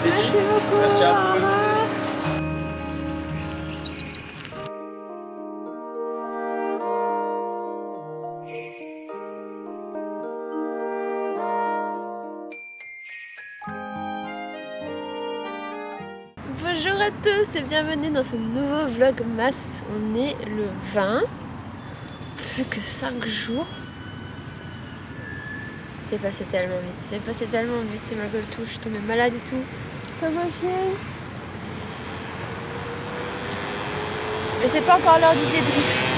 Merci beaucoup. Merci à vous. Bonjour à tous et bienvenue dans ce nouveau vlogmas. On est le 20, plus que 5 jours. C'est passé tellement vite, et malgré tout, je suis tombée malade et tout. Pas ma chienne. Mais c'est pas encore l'heure du débrief.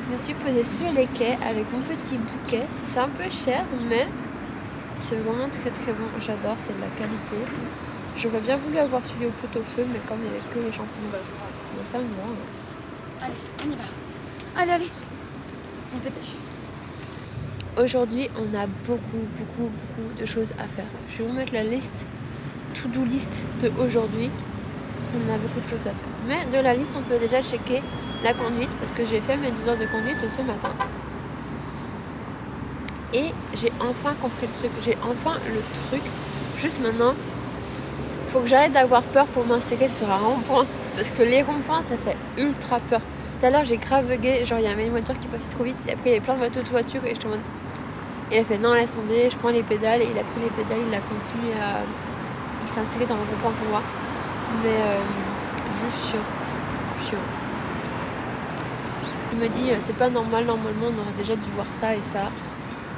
Je me suis posée sur les quais avec mon petit bouquet. C'est un peu cher, mais c'est vraiment très très bon. J'adore, c'est de la qualité. J'aurais bien voulu avoir celui au pot-au-feu, mais comme il n'y avait que les champignons, bon, ça me va. Allez, on y va. Allez, on se dépêche. Aujourd'hui, on a beaucoup de choses à faire. Je vais vous mettre la liste, to-do list de aujourd'hui. On a beaucoup de choses à faire. Mais de la liste, on peut déjà checker la conduite, parce que j'ai fait mes 2 heures de conduite ce matin. Et j'ai enfin compris le truc. J'ai enfin le truc. Juste maintenant, faut que j'arrête d'avoir peur pour m'insérer sur un rond-point. Parce que les ronds-points, ça fait ultra peur. Tout à l'heure, j'ai grave bugué. Genre, il y avait une voiture qui passait trop vite. Et après, il y avait plein de voitures. Et j'étais en mode. Et il a fait non, laisse tomber. Je prends les pédales. Et il a pris les pédales. Il a continué à. Il s'est inséré dans le rond-point pour moi. Mais juste chiant. Il me dit, c'est pas normal. Normalement, on aurait déjà dû voir ça et ça.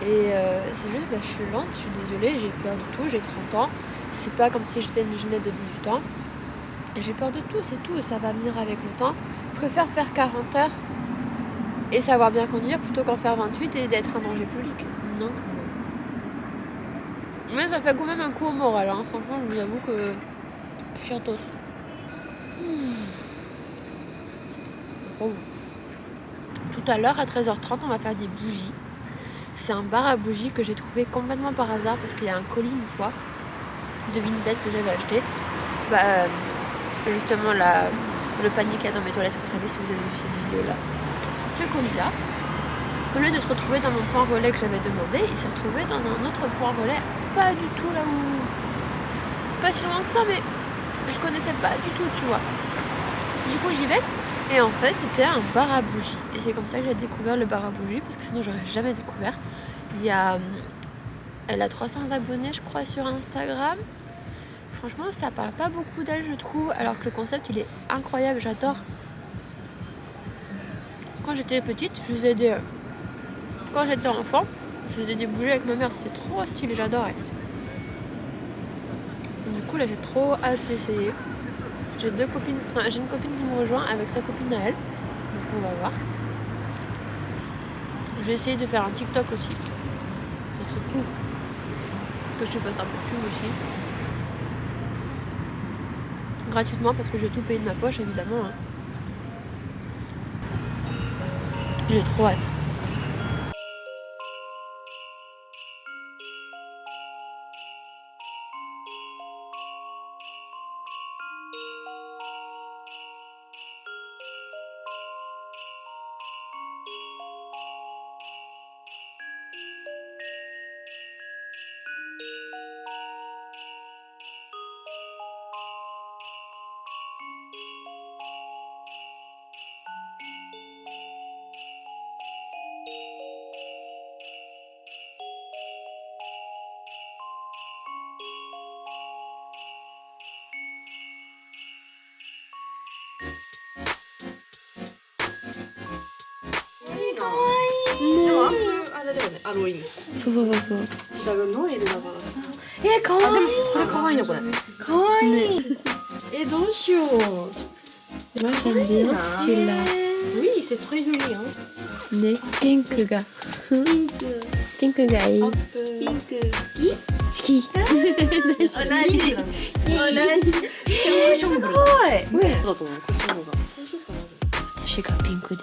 Et c'est juste, je suis lente. Je suis désolée. J'ai peur de tout. J'ai 30 ans. C'est pas comme si j'étais une jeunette de 18 ans. J'ai peur de tout, c'est tout, ça va venir avec le temps. Je préfère faire 40 heures et savoir bien conduire plutôt qu'en faire 28 et d'être un danger public. Non. Mais ça fait quand même un coup au moral, hein. Franchement, je vous avoue que je suis en toast. Oh. Tout à l'heure, à 13h30, on va faire des bougies. C'est un bar à bougies que j'ai trouvé complètement par hasard parce qu'il y a un colis une fois de vinaigrette que j'avais acheté. Justement le panier qu'il y a dans mes toilettes, vous savez si vous avez vu cette vidéo là. Ce colis là, au lieu de se retrouver dans mon point relais que j'avais demandé, il s'est retrouvé dans un autre point relais, pas du tout là où... Pas si loin que ça, mais je connaissais pas du tout, tu vois. Du coup j'y vais, et en fait c'était un bar à bougies. Et c'est comme ça que j'ai découvert le bar à bougies, parce que sinon j'aurais jamais découvert. Elle a 300 abonnés je crois sur Instagram. Franchement, ça parle pas beaucoup d'elle, je trouve, alors que le concept, il est incroyable, j'adore. Quand j'étais petite, je faisais des... Quand j'étais enfant, je faisais des bougies avec ma mère, c'était trop stylé, j'adorais. Du coup, là, j'ai trop hâte d'essayer. J'ai une copine qui me rejoint avec sa copine à elle, donc on va voir. Je vais essayer de faire un TikTok aussi. Ça serait cool que je te fasse un peu de pub aussi. Gratuitement parce que je vais tout payer de ma poche évidemment. Hein. J'ai trop hâte. あれだよね、アロウィン。そうそうそうそうだからノエルだからさ。かわいい。あ、でもこれ可愛いのこれ。かわいい。どうしよう。Moi j'aime bien celui-là Oui, c'est très joli hein. ねピンクがピンク。ピンクがいい好Hop. ピンク好き？き同じ。同じ。すごい。ね、だと思う。こっちの方が。私がピンクで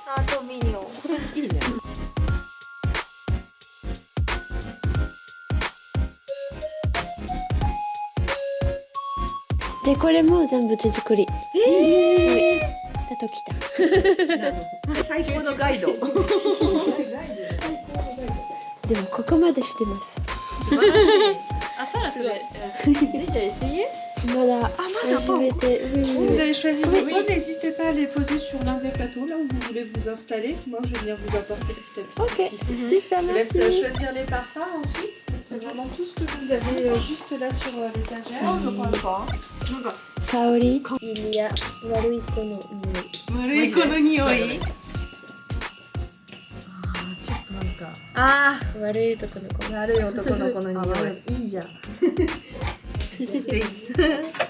ハートミニオン。これいいね。でこれも全部手作りはいだときた最高のガイド。でもここまでしてます素晴らしい。あ、サラそれ。Déjà essayé? まだ初めて Si vous avez choisi vos pots, n'hésitez pas à les poser sur l'un des plateaux là où vous voulez vous installer. Moi, je vais venir vous apporter petit à petit. Ok, super, Je vous laisse merci. choisir les parfums ensuite. Donc, c'est vraiment tout ce que vous avez juste là sur l'étagère. Oh, je parle pas. 香りいや、悪い子の匂い。悪い子の匂い。ああ、悪い男の子。悪い男の子の匂い。いいじゃん。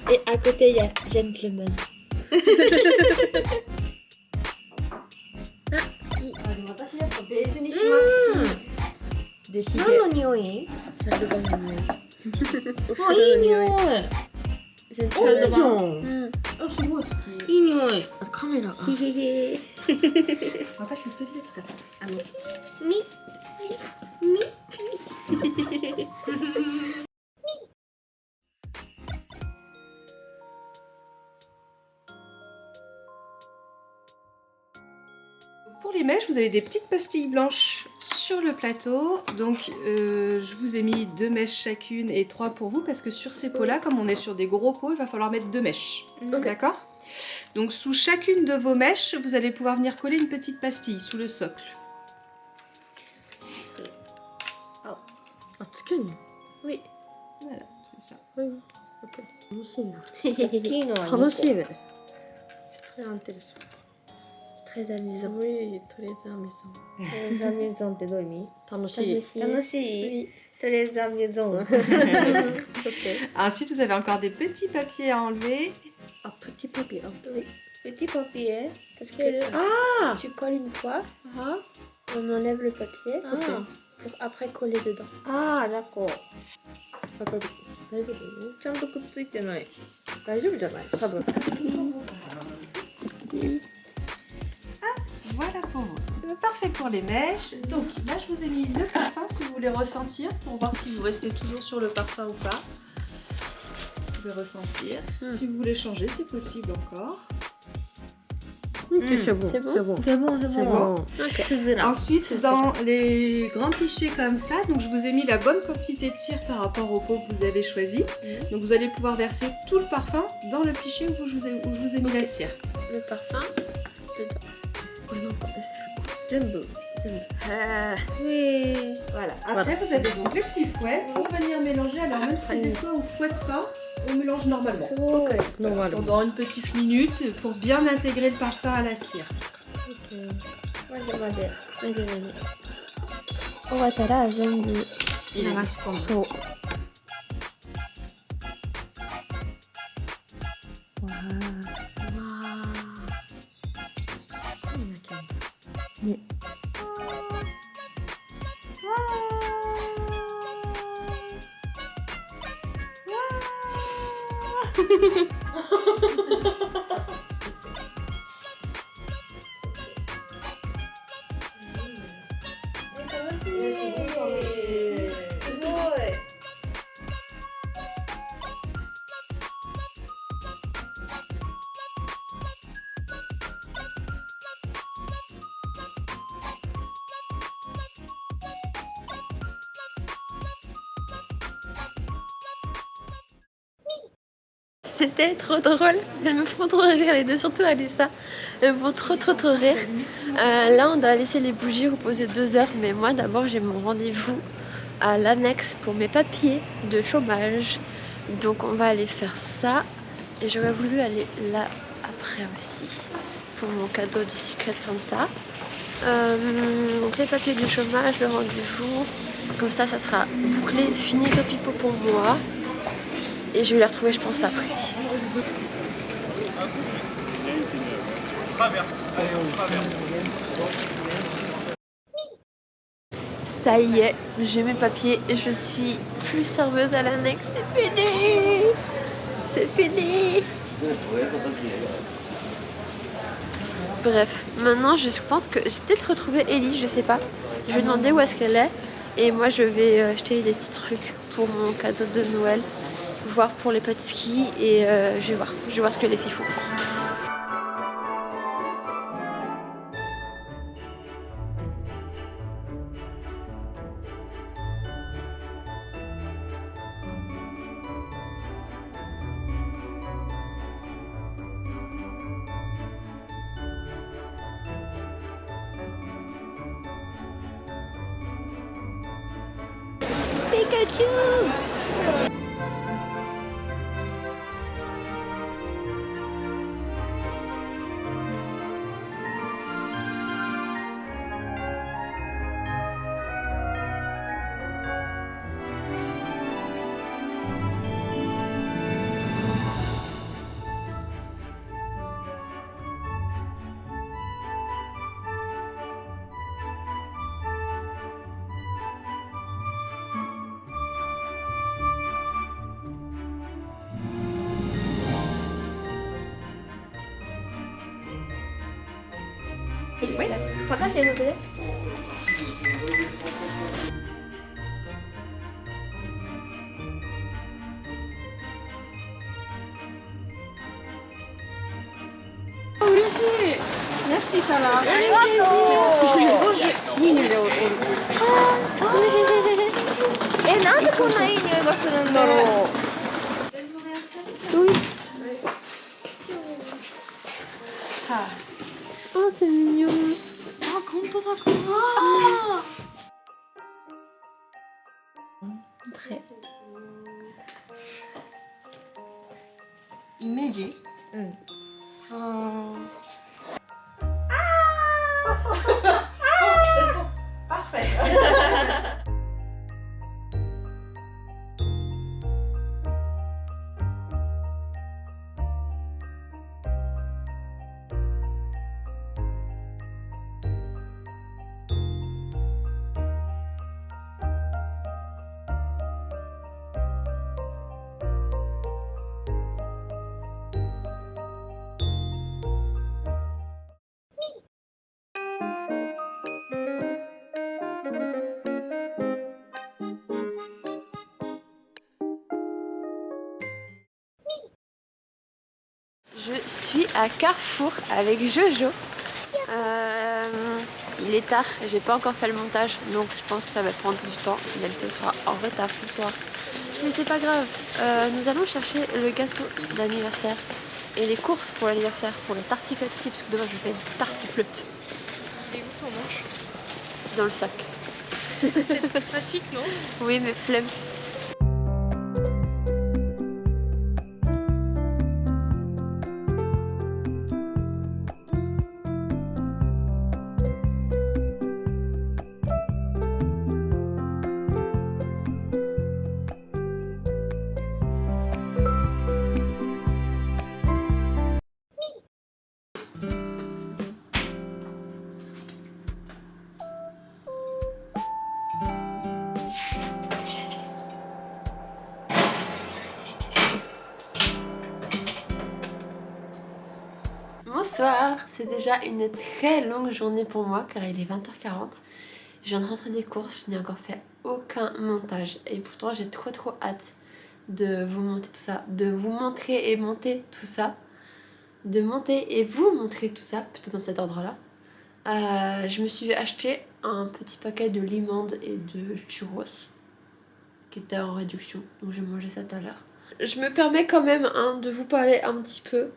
Et à côté il y a gentleman 私やっぱベージュにします。でし何の匂い？サルバの匂いあ、いい匂い。ジェントルマンうん。あ、すごい好き。いい匂い。カメラが。ヒヒヒ私普通にやった。み。Pour les mèches, vous avez des petites pastilles blanches sur le plateau. Donc, je vous ai mis 2 mèches chacune et 3 pour vous parce que sur ces pots-là, comme on est sur des gros pots, il va falloir mettre 2 mèches. D'accord? Donc, sous chacune de vos mèches, vous allez pouvoir venir coller une petite pastille sous le socle. あ、つけんの？ Oui Voilà, c'est ça. 楽しいな。大きいのは楽しいね。très intéressant. Très amusant Oui, très amusant. トレザミューゾンってどういう意味？楽しい。楽しい。トレザミューゾン。Ensuite, vous avez encore des petits papiers à enlever. あ、プティパピー。petit papier parce que Ah Tu colles une fois, ah on enlève le papier ah pour après coller dedans. ah d'accord 大丈夫？ちゃんとくっついてない大丈夫じゃない？多分。 Voilà pour vous. Parfait pour les mèches. Donc là, je vous ai mis le parfum si vous voulez ressentir pour voir si vous restez toujours sur le parfum ou pas. Vous pouvez ressentir. Si vous voulez changer, c'est possible encore. C'est bon. C'est bon? C'est bon. c'est bon c'est C'est bon bon. すずら Ensuite, dans les grands pichets comme ça, donc je vous ai mis la bonne quantité de cire par rapport au pot que vous avez choisi. Donc vous allez pouvoir verser tout le parfum dans le pichet où je vous ai mis la cire. Le parfum dedans. これなんか全部全部。oui Voilà. Après, vous avez donc les petits fouets pour venir mélanger. Alors même si des fois on ne fouette pas, on mélange normalement. すごい normal. Pendant une petite minute pour bien intégrer le parfum à la cire. 混ぜ混ぜ終わったら全部流し込む。そう。わあ。ね。楽しいすごいC'était trop drôle. Elles me font trop rire les deux, surtout Alissa. Elles me font trop rire. Là, on doit laisser les bougies reposer 2 heures. Mais moi, d'abord, j'ai mon rendez-vous à l'annexe pour mes papiers de chômage. Donc, on va aller faire ça. Et j'aurais voulu aller là après aussi pour mon cadeau du Secret Santa. Donc les papiers du chômage, le rendez-vous. Comme ça sera bouclé, fini topipo pour moi. Et je vais les retrouver, je pense, après. On traverse. Allez, on traverse. Ça y est, j'ai mes papiers et je suis plus serveuse à l'annexe. C'est fini. C'est fini. Bref, maintenant je pense que j'ai peut-être retrouvé Ellie, je sais pas. Je vais demander où est-ce qu'elle est. Et moi je vais acheter des petits trucs pour mon cadeau de Noël. Voir pour les pâtisseries et je vais voir ce que les filles font aussi. Pikachu! Oui. Pourquoi s'il vous plaît? Merci Sarah. ありがとう。いい匂いでおる。なんでこんないい匂いがするんだろう。さあ。 Oh, c'est mignon. あ、本当だ。Très. イメージ？Je suis à Carrefour avec Jojo. Il est tard, j'ai pas encore fait le montage, donc je pense que ça va prendre du temps. Elle sera en retard ce soir. Mais c'est pas grave. Nous allons chercher le gâteau d'anniversaire et les courses pour l'anniversaire, pour les tartiflettes aussi, parce que demain je fais une tartiflette. Et où ton manche? Dans le sac. Pratique, non? Oui, mais flemme. Bonsoir, c'est déjà une très longue journée pour moi car il est 20h40. Je viens de rentrer des courses, je n'ai encore fait aucun montage et pourtant j'ai trop hâte de vous monter tout ça, de vous montrer et monter tout ça, de monter et vous montrer tout ça, plutôt dans cet ordre-là. Je me suis acheté un petit paquet de limandes et de churros qui était en réduction, donc j'ai mangé ça tout à l'heure. Je me permets quand même de vous parler un petit peu.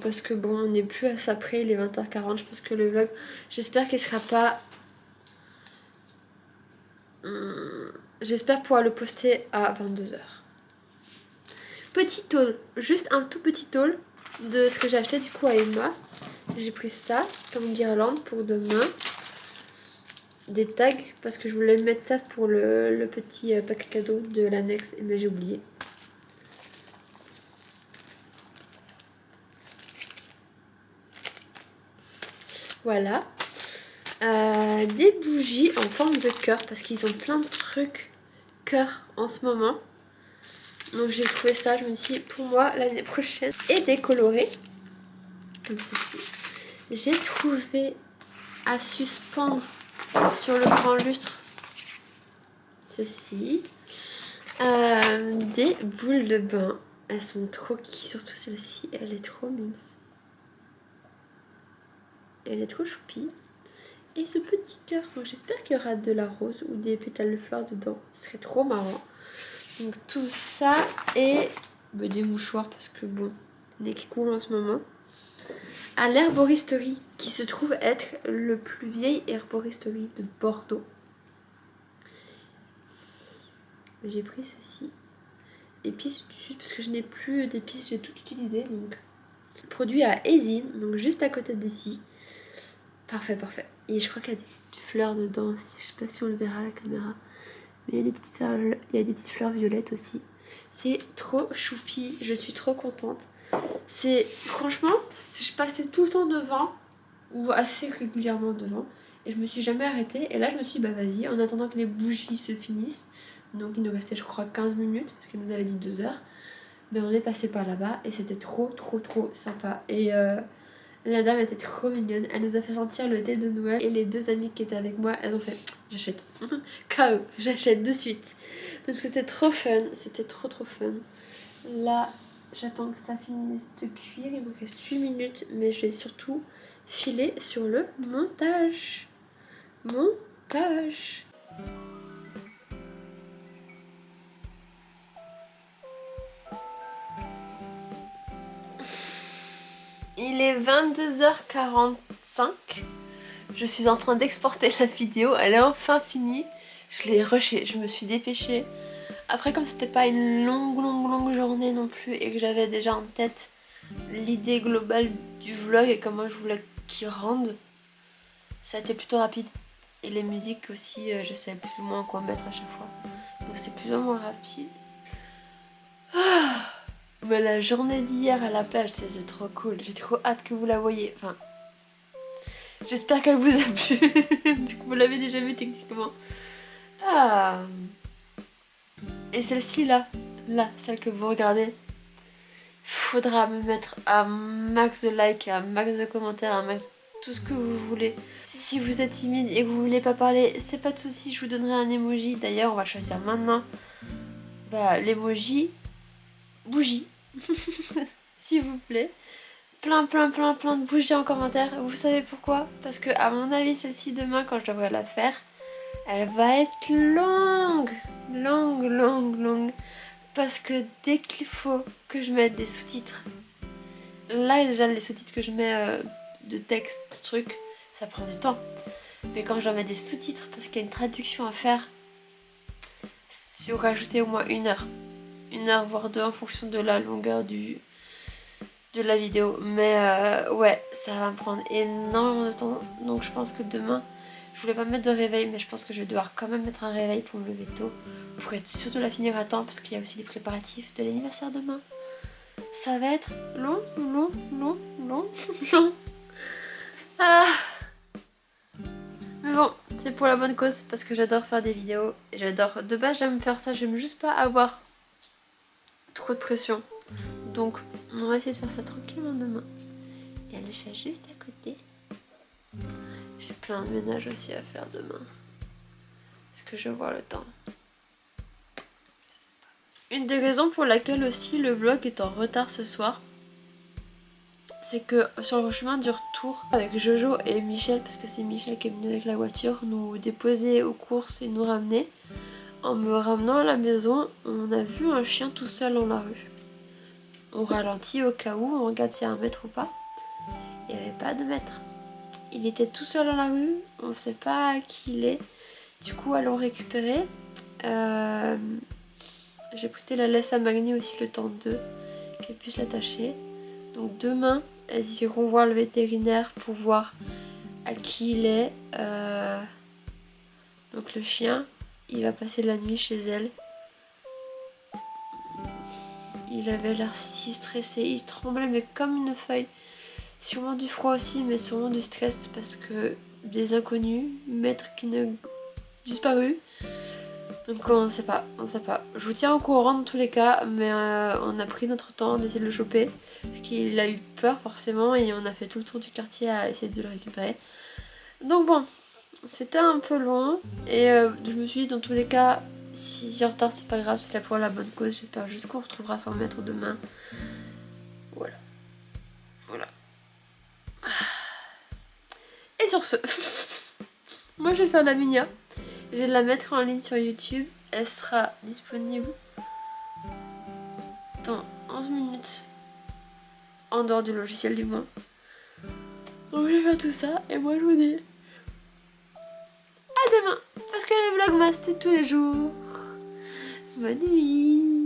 Parce que bon, on n'est plus à ça près, il est 20h40. Je pense que le vlog, j'espère qu'il sera pas. J'espère pouvoir le poster à 22h. Petit haul, juste un tout petit haul. de ce que j'ai acheté du coup à Emma. J'ai pris ça comme guirlande pour demain. Des tags parce que je voulais mettre ça pour le petit pack cadeau de l'annexe, mais j'ai oublié. Voilà. Des bougies en forme de cœur parce qu'ils ont plein de trucs cœur en ce moment. Donc j'ai trouvé ça, je me suis dit pour moi l'année prochaine. Et des colorés comme ceci. J'ai trouvé à suspendre sur le grand lustre ceci. Des boules de bain. Elles sont trop kiki, surtout celle-ci, elle est trop mimes. Elle est trop choupie. Et ce petit cœur, donc j'espère qu'il y aura de la rose ou des pétales de fleurs dedans. Ce serait trop marrant. Donc tout ça et des mouchoirs parce que bon, nez qui coule en ce moment. À l'herboristerie qui se trouve être le plus vieille herboristerie de Bordeaux. J'ai pris ceci. Épices juste parce que je n'ai plus d'épices, j'ai tout utilisé. Donc produit à Ezine, donc juste à côté d'ici. Parfait, parfait. Et je crois qu'il y a des petites fleurs dedans aussi. Je sais pas si on le verra à la caméra. Mais il y a des petites fleurs violettes aussi. C'est trop choupi. Je suis trop contente. C'est franchement, je passais tout le temps devant ou assez régulièrement devant et je me suis jamais arrêtée. Et là, je me suis dit, bah vas-y, en attendant que les bougies se finissent. Donc il nous restait, je crois, 15 minutes parce qu'il nous avait dit 2 heures. Mais on est passé par là-bas et c'était trop sympa. Et la dame était trop mignonne. Elle nous a fait sentir le thé de Noël. Et les 2 amies qui étaient avec moi, elles ont fait j'achète. KO, j'achète de suite. Donc c'était trop fun. C'était trop fun. Là, j'attends que ça finisse de cuire. Il me reste 8 minutes. Mais je vais surtout filer sur le montage. Montage. Il est 22h45. Je suis en train d'exporter la vidéo. Elle est enfin finie. Je l'ai rushée. Je me suis dépêchée. Après, comme c'était pas une longue journée non plus et que j'avais déjà en tête l'idée globale du vlog et comment je voulais qu'il rende, ça a été plutôt rapide. Et les musiques aussi, je savais plus ou moins quoi mettre à chaque fois. Donc c'était plus ou moins rapide. Mais la journée d'hier à la plage, c'est trop cool. J'ai trop hâte que vous la voyez. Enfin, j'espère qu'elle vous a plu. Vu que vous l'avez déjà vue techniquement. Ah. Et celle-ci là, celle que vous regardez, faudra me mettre un max de likes, un max de commentaires, un max tout ce que vous voulez. Si vous êtes timide et que vous voulez pas parler, c'est pas de souci, je vous donnerai un emoji. D'ailleurs, on va choisir maintenant l'emoji bougie. S'il vous plaît. Plein de bougies en commentaire. Vous savez pourquoi? Parce que à mon avis, celle-ci demain, quand je devrais la faire, elle va être longue. Parce que dès qu'il faut que je mette des sous-titres, là déjà les sous-titres que je mets de texte, truc, ça prend du temps. Mais quand je dois mettre des sous-titres, parce qu'il y a une traduction à faire, si vous rajoutez au moins 1 heure. 1 heure voire 2 en fonction de la longueur de la vidéo. Mais ouais, ça va me prendre énormément de temps. Donc je pense que demain, je voulais pas mettre de réveil, mais je pense que je vais devoir quand même mettre un réveil pour me lever tôt. Pour être sûre de la finir à temps, parce qu'il y a aussi les préparatifs de l'anniversaire demain. Ça va être long. Ah. Mais bon, c'est pour la bonne cause, parce que j'adore faire des vidéos. Et j'adore, de base j'aime faire ça, j'aime juste pas avoir trop de pression. Donc on va essayer de faire ça tranquillement demain. Il y a le chat juste à côté. J'ai plein de ménage aussi à faire demain. Est-ce que je vais voir le temps? Je sais pas. Une des raisons pour laquelle aussi le vlog est en retard ce soir, c'est que sur le chemin du retour avec Jojo et Michel, parce que c'est Michel qui est venu avec la voiture nous déposer aux courses et nous ramener, en me ramenant à la maison, on a vu un chien tout seul dans la rue. On ralentit au cas où, on regarde s'il y a un mètre ou pas. Il n'y avait pas de mètre. Il était tout seul dans la rue, on ne sait pas qui il est. Du coup, allons récupérer. J'ai prêté la laisse à Magni aussi le temps qu'elle puisse l'attacher. Donc demain, elles iront voir le vétérinaire pour voir à qui il est. Donc le chien, il va passer la nuit chez elle. Il avait l'air si stressé, il tremblait mais comme une feuille. Sûrement du froid aussi, mais sûrement du stress parce que des inconnus, maître qui n'a disparu. Donc on sait pas. Je vous tiens au courant dans tous les cas, mais on a pris notre temps d'essayer de le choper. Parce qu'il a eu peur forcément et on a fait tout le tour du quartier à essayer de le récupérer. Donc bon, c'était un peu long et je me suis dit dans tous les cas, si c'est en retard c'est pas grave, c'est là pour la bonne cause. J'espère juste qu'on retrouvera son maître demain. Voilà. Et sur ce, moi je vais faire la Minia. Je vais la mettre en ligne sur YouTube. Elle sera disponible dans 11 minutes. En dehors du logiciel du moins. Donc je vais faire tout ça et moi je vous dis à demain. Parce que les vlogmas c'est tous les jours. Bonne nuit.